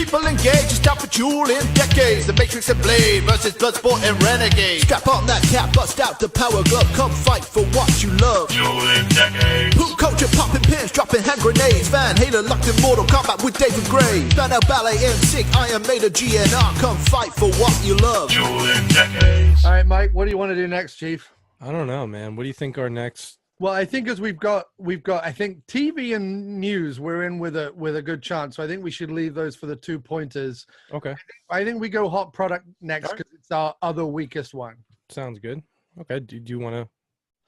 People engage, it's time for Dueling Decades. The Matrix and Blade versus Bloodsport and Renegade. Strap on that cap, bust out the power glove. Come fight for what you love. Dueling Decades. Poop culture, popping pins, dropping hand grenades. Van Halen locked in Mortal Kombat with David Gray. Banner Ballet and Sick, Iron Maiden, GNR. Come fight for what you love. Dueling Decades. All right, Mike, what do you want to do next, Chief? I don't know, man. What do you think our next? Well, I think as we've got, I think TV and news, we're in with a good chance. So I think we should leave those for the 2 pointers. Okay. I think we go hot product next because it's our other weakest one. Sounds good. Okay. Do you want to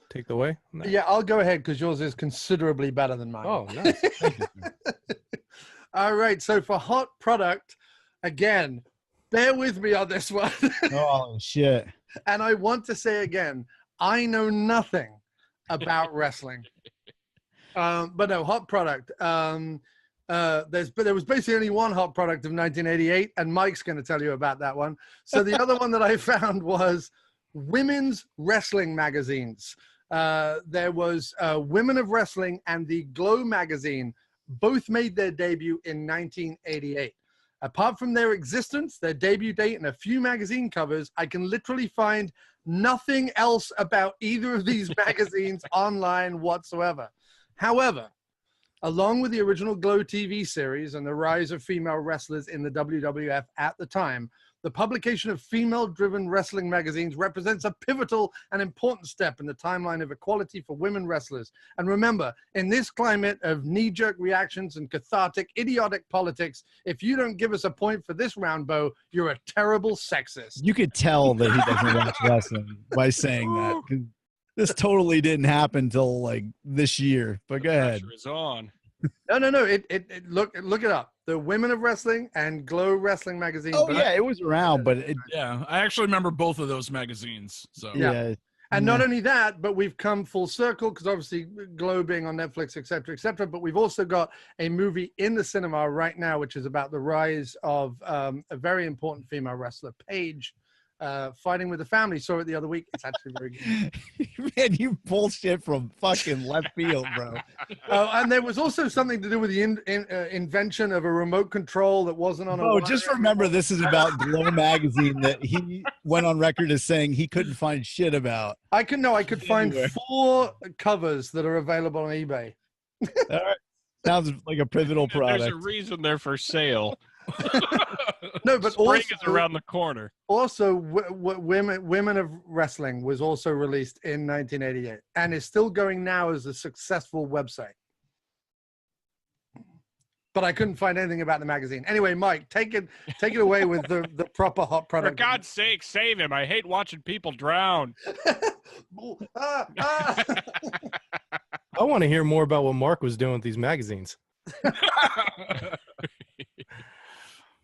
take the way? No. Yeah, I'll go ahead because yours is considerably better than mine. Oh, nice. Thank you. All right. So for hot product, again, bear with me on this one. Oh, shit. And I want to say again, I know nothing about wrestling. But no, hot product. There was basically only one hot product of 1988, and Mike's going to tell you about that one. So the other one that I found was women's wrestling magazines. There was Women of Wrestling and the Glow magazine. Both made their debut in 1988. Apart from their existence, their debut date, and a few magazine covers, I can literally find nothing else about either of these magazines online whatsoever. However, along with the original Glow TV series and the rise of female wrestlers in the WWF at the time, the publication of female-driven wrestling magazines represents a pivotal and important step in the timeline of equality for women wrestlers. And remember, in this climate of knee-jerk reactions and cathartic, idiotic politics, if you don't give us a point for this round, Bo, you're a terrible sexist. You could tell that he doesn't watch wrestling by saying that. 'Cause this totally didn't happen till like this year. But go ahead. Pressure is on. No. Look it up. The Women of Wrestling and Glow Wrestling magazine. Oh yeah, it was around, but it, Yeah, I actually remember both of those magazines. So Yeah. And not only that, but we've come full circle because obviously Glow being on Netflix, et cetera, but we've also got a movie in the cinema right now, which is about the rise of a very important female wrestler, Paige, fighting with the family. Saw it the other week. It's actually very good. man, you bullshit from fucking left field, bro. And there was also something to do with the invention of a remote control that wasn't on a Oh, wire. just remember this is about Glow magazine that he went on record as saying he couldn't find shit about. I could find Anywhere. 4 covers that are available on eBay. All right. Sounds like a pivotal there's a product. reason they're for sale. No, but Spring also, is around the corner. Also, Women of Wrestling was also released in 1988 and is still going now as a successful website. But I couldn't find anything about the magazine. Anyway, Mike, take it away with the proper hot For product. God's sake, save him. I hate watching people drown. Ah, ah. I want to hear more about what Mark was doing with these magazines.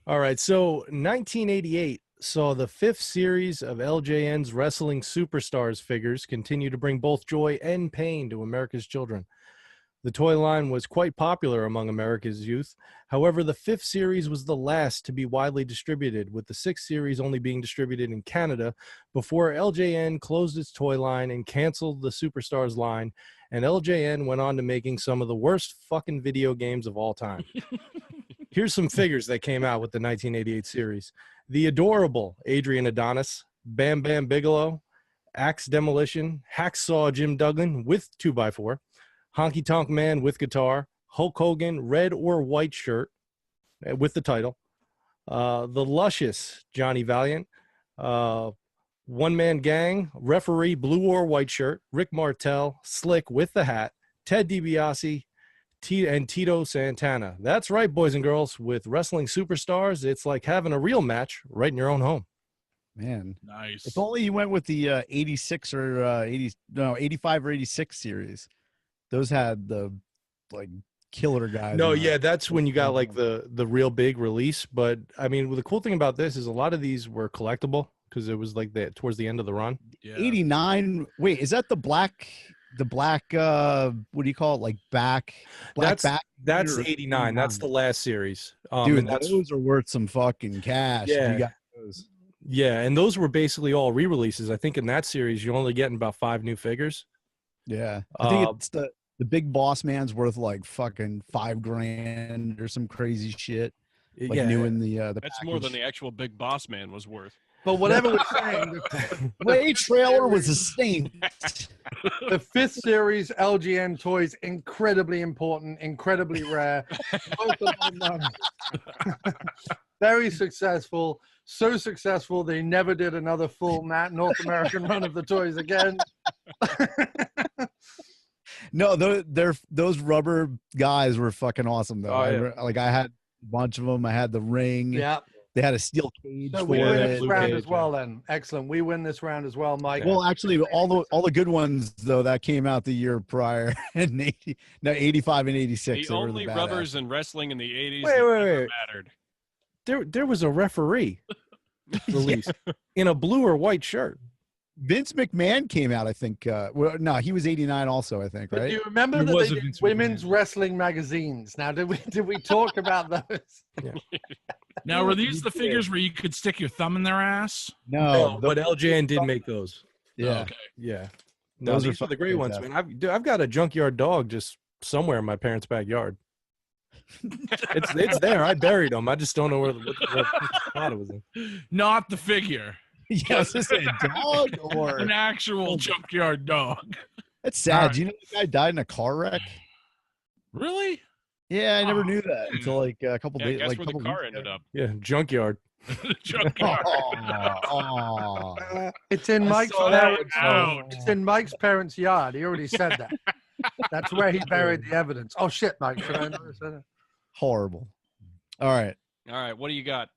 All right, so 1988 saw the 5th series of LJN's Wrestling Superstars figures continue to bring both joy and pain to America's children. The toy line was quite popular among America's youth. However, the 5th series was the last to be widely distributed, with the 6th series only being distributed in Canada before LJN closed its toy line and canceled the Superstars line, and LJN went on to making some of the worst fucking video games of all time. Here's some figures that came out with the 1988 series. The adorable Adrian Adonis, Bam Bam Bigelow, Axe Demolition, Hacksaw Jim Duggan with 2x4, Honky Tonk Man with guitar, Hulk Hogan, red or white shirt with the title, the luscious Johnny Valiant, One Man Gang, referee blue or white shirt, Rick Martel, Slick with the hat, Ted DiBiase, and Tito Santana. That's right, boys and girls. With Wrestling Superstars, it's like having a real match right in your own home. Man, Nice. if only you went with the 86 or 85 or 86 series. Those had the like killer guys. No, yeah, that's when you got like the real big release. But I mean, the cool thing about this is a lot of these were collectible because it was like towards the end of the run. Yeah. 89. Wait, is that the black what do you call it, like back That's 89. That's the last series. dude, and that's, those are worth some fucking cash. Yeah. You got those. yeah, and those were basically all re-releases. I think in that series you're only getting about 5 new figures. Yeah, I think it's the big boss man's worth like fucking $5,000 or some crazy shit. like new in the That's more than package. the actual Big Boss Man was worth. But whatever we're saying, Way trailer was a saint. the 5th series LGN toys, incredibly important, incredibly rare, worth a lot of money. Very successful. So successful they never did another full North American run of the toys again. No, those rubber guys were fucking awesome though. Oh, yeah. I had a bunch of them. I had the ring. Yeah. They had a steel cage So for we win it. this Blue round cage, as well then. Excellent. We win this round as well, Mike. Well, actually, all the good ones though that came out the year prior in 85 and 86. The only rubbers in wrestling in the 80s Wait, that wait, never wait. mattered. There was a referee released in a blue or white shirt. Vince McMahon came out, I think. Well, no, he was 89 also, I think, But right? do you remember There that was they a did Vince women's McMahon. wrestling magazines? Now, did we talk about those? Now, were these the figures where you could stick your thumb in their ass? No, But LJN did make those. yeah. Oh, okay. Yeah. No, Those are these are the fucking great ones, man. I've got a junkyard dog just somewhere in my parents' backyard. It's there. I buried him. I just don't know what spot it was in. Not the figure. Yeah, is this a dog or An actual junkyard dog. that's sad. Do you know the guy died in a car wreck? Really? Yeah, I never knew that until like a couple Yeah, days. guess Like where the car ended up. Yeah, junkyard. Junkyard. Oh, It's in I Mike's saw that parents' one. yard. It's in Mike's parents' yard. He already said that. That's where he buried the evidence. Oh shit, Mike! Should I not have said it? horrible. All right. All right, what do you got?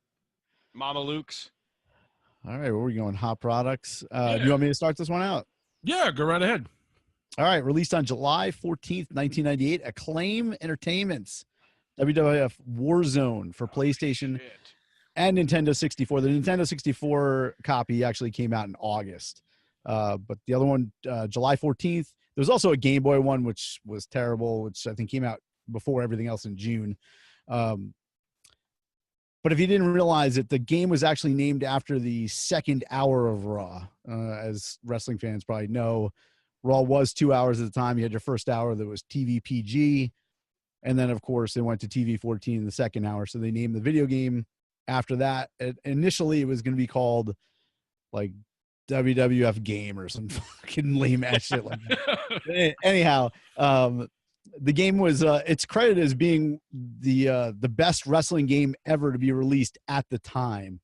Mama Luke's? All right, where are we going? Hot products. Do Yeah. you want me to start this one out? Yeah, go right ahead. All right, released on July 14th, 1998. Acclaim Entertainment's WWF Warzone for PlayStation Shit. and Nintendo 64. The Nintendo 64 copy actually came out in August. But the other one, July 14th. There was also a Game Boy one, which was terrible, which I think came out before everything else in June. But if you didn't realize it, the game was actually named after the second hour of Raw. As wrestling fans probably know, Raw was 2 hours at the time. You had your first hour that was TV PG. And then, of course, they went to TV 14 in the second hour. So they named the video game after that. Initially, it was going to be called like WWF Game or some fucking lame ass shit like that. Anyhow, the game was it's credited as being the best wrestling game ever to be released at the time.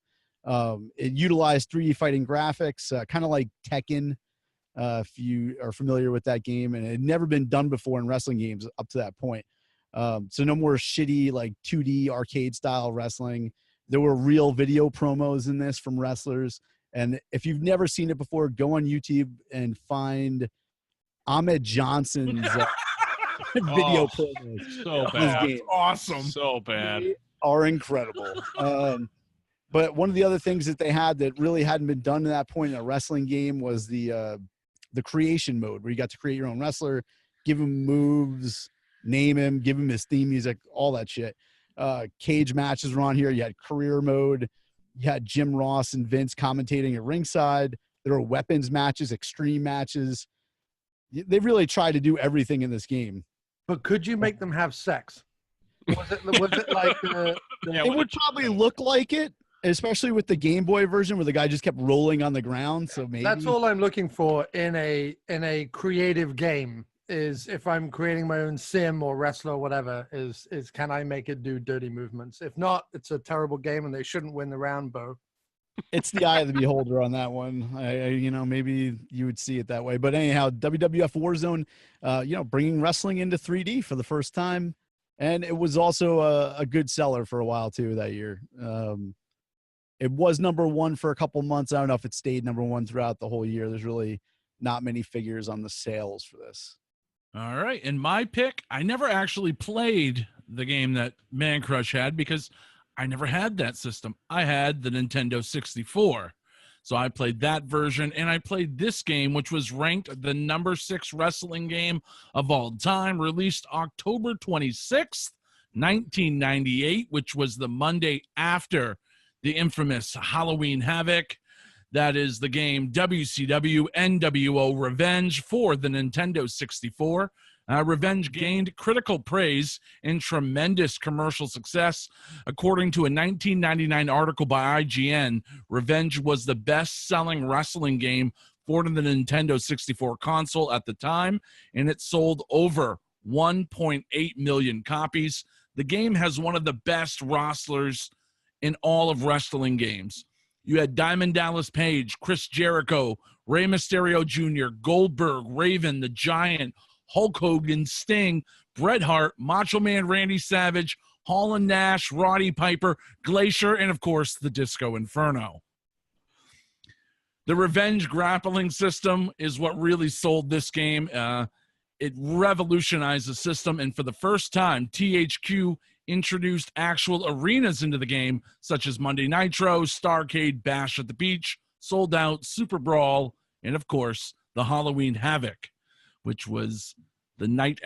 It utilized 3D fighting graphics, kind of like Tekken, if you are familiar with that game, and it had never been done before in wrestling games up to that point. So no more shitty like 2D arcade style wrestling. There were real video promos in this from wrestlers. And if you've never seen it before, go on YouTube and find Ahmed Johnson's video promos. So This bad. game. Awesome. So bad. They are incredible. But one of the other things that they had that really hadn't been done at that point in a wrestling game was the creation mode, where you got to create your own wrestler, give him moves, name him, give him his theme music, all that shit. Cage matches were on here. You had career mode. You had Jim Ross and Vince commentating at ringside. There were weapons matches, extreme matches. They really tried to do everything in this game. But could you make them have sex? Was it like Yeah, It would probably look like it, especially with the Game Boy version where the guy just kept rolling on the ground. So maybe that's all I'm looking for in a creative game, is if I'm creating my own sim or wrestler or whatever, is can I make it do dirty movements? If not, it's a terrible game and they shouldn't win the round, Bo. it's the eye of the beholder on that one. Maybe you would see it that way. But anyhow, WWF Warzone, bringing wrestling into 3D for the first time. And it was also a good seller for a while too that year. It was number one for a couple months. I don't know if it stayed number one throughout the whole year. There's really not many figures on the sales for this. All right. And my pick, I never actually played the game that Man Crush had because I never had that system. I had the Nintendo 64. So I played that version, and I played this game, which was ranked the number 6 wrestling game of all time, released October 26th, 1998, which was the Monday after the infamous Halloween Havoc. That is the game WCW NWO Revenge for the Nintendo 64. Revenge gained critical praise and tremendous commercial success. According to a 1999 article by IGN, Revenge was the best-selling wrestling game for the Nintendo 64 console at the time, and it sold over 1.8 million copies. The game has one of the best wrestlers in all of wrestling games. You had Diamond Dallas Page, Chris Jericho, Rey Mysterio Jr., Goldberg, Raven, The Giant, Hulk Hogan, Sting, Bret Hart, Macho Man Randy Savage, Hall and Nash, Roddy Piper, Glacier, and of course, the Disco Inferno. The Revenge grappling system is what really sold this game. It revolutionized the system, and for the first time, THQ introduced actual arenas into the game, such as Monday Nitro, Starrcade, Bash at the Beach, Sold Out, Super Brawl, and of course, the Halloween Havoc, which was the night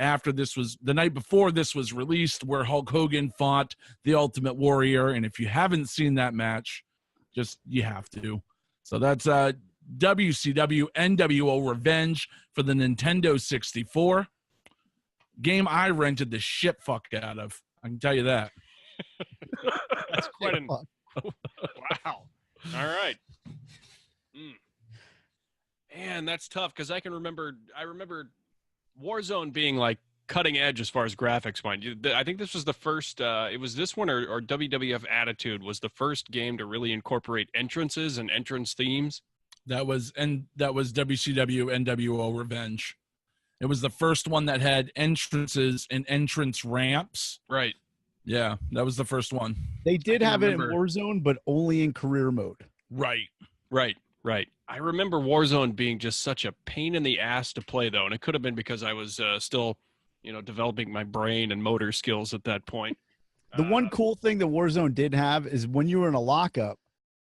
before this was released, where Hulk Hogan fought the Ultimate Warrior. And if you haven't seen that match, you have to. So that's WCW NWO Revenge for the Nintendo 64. Game I rented the shit fuck out of. I can tell you that. That's quite an wow. All right. Man, that's tough because I remember Warzone being like cutting edge as far as graphics went. I think this was the first, it was this one or WWF Attitude was the first game to really incorporate entrances and entrance themes. That was WCW NWO Revenge. It was the first one that had entrances and entrance ramps. Right. Yeah, that was the first one. They did have it in Warzone, but only in career mode. Right. I remember Warzone being just such a pain in the ass to play, though, and it could have been because I was still, developing my brain and motor skills at that point. The one cool thing that Warzone did have is when you were in a lockup,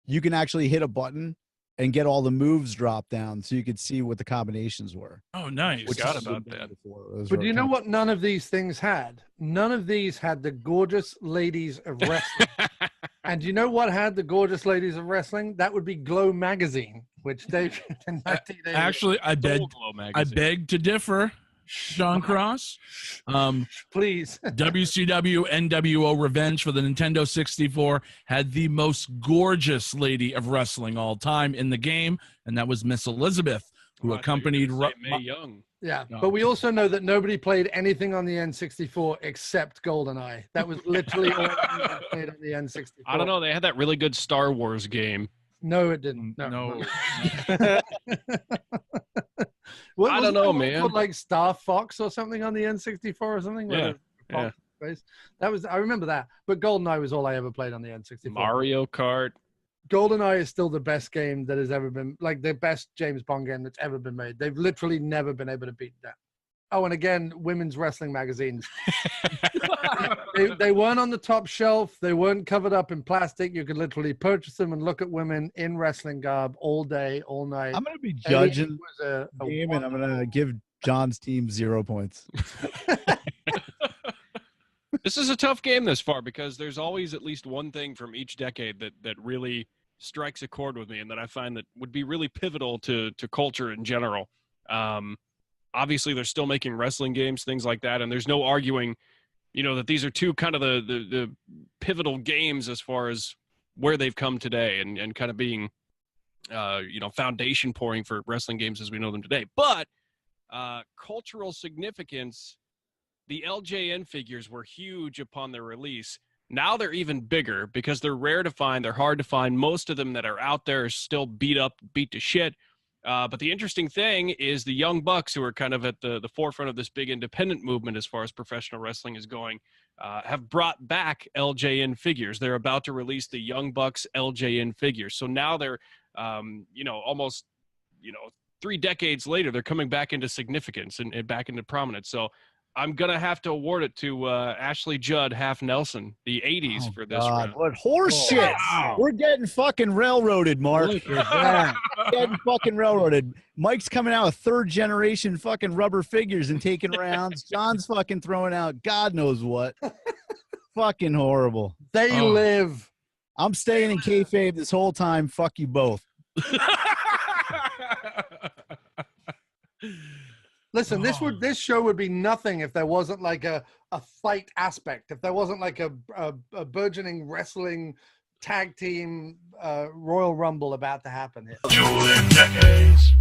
you can actually hit a button and get all the moves dropped down so you could see what the combinations were. Oh, nice. Forgot about that. But you know what none of these things had? None of these had the gorgeous ladies of wrestling. And you know what had the gorgeous ladies of wrestling? That would be Glow Magazine, which they in 1980. Actually, I beg to differ, Sean Cross. Please. WCW NWO Revenge for the Nintendo 64 had the most gorgeous lady of wrestling all time in the game, and that was Miss Elizabeth, who accompanied Mae Young. Yeah, No. but we also know that nobody played anything on the N64 except GoldenEye. That was literally all that played on the N64. I don't know. They had that really good Star Wars game. No, it didn't. No. I don't know, man. Called, like Star Fox or something on the N64 or something. Yeah. I remember that. But GoldenEye was all I ever played on the N64. Mario Kart. GoldenEye is still the best game that has ever been, like the best James Bond game that's ever been made. They've literally never been able to beat that. Oh, and again, women's wrestling magazines. they weren't on the top shelf. They weren't covered up in plastic. You could literally purchase them and look at women in wrestling garb all day, all night. I'm going to be judging a the game, and I'm going to give John's team 0 points. This is a tough game this far because there's always at least one thing from each decade that really strikes a chord with me and that I find that would be really pivotal to culture in general. Obviously, they're still making wrestling games, things like that, and there's no arguing, that these are two kind of the pivotal games as far as where they've come today and kind of being, foundation pouring for wrestling games as we know them today. But cultural significance, the LJN figures were huge upon their release. Now they're even bigger because they're rare to find. They're hard to find. Most of them that are out there are still beat to shit. But the interesting thing is the Young Bucks, who are kind of at the forefront of this big independent movement as far as professional wrestling is going, have brought back LJN figures. They're about to release the Young Bucks LJN figures. So now they're, almost, 3 decades later, they're coming back into significance and back into prominence. So I'm going to have to award it to Ashley Judd, Half Nelson, the 80s for this round. What horse shit. Wow. We're getting fucking railroaded, Mark. Getting fucking railroaded. Mike's coming out with 3rd generation fucking rubber figures and taking rounds. John's fucking throwing out God knows what. Fucking horrible. They live. I'm staying in kayfabe this whole time. Fuck you both. Listen, this show would be nothing if there wasn't like a fight aspect. If there wasn't like a burgeoning wrestling tag team Royal Rumble about to happen here. Dueling Decades.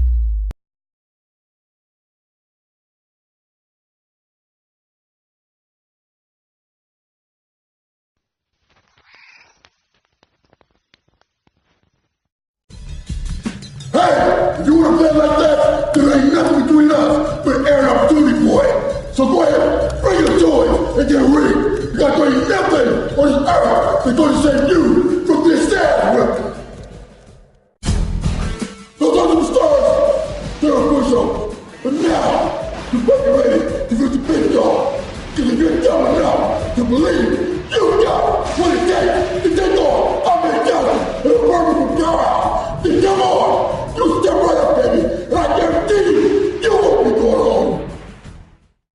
Hey, if you want to play like that, there ain't nothing between us but air and opportunity, boy. So go ahead, bring your toys and get ready. Because there ain't nothing on this earth that's going to save you from this sad whip. Those are the stars, they're official. But now, you better get ready to get the big dog. Because if you're dumb enough to believe you got what it takes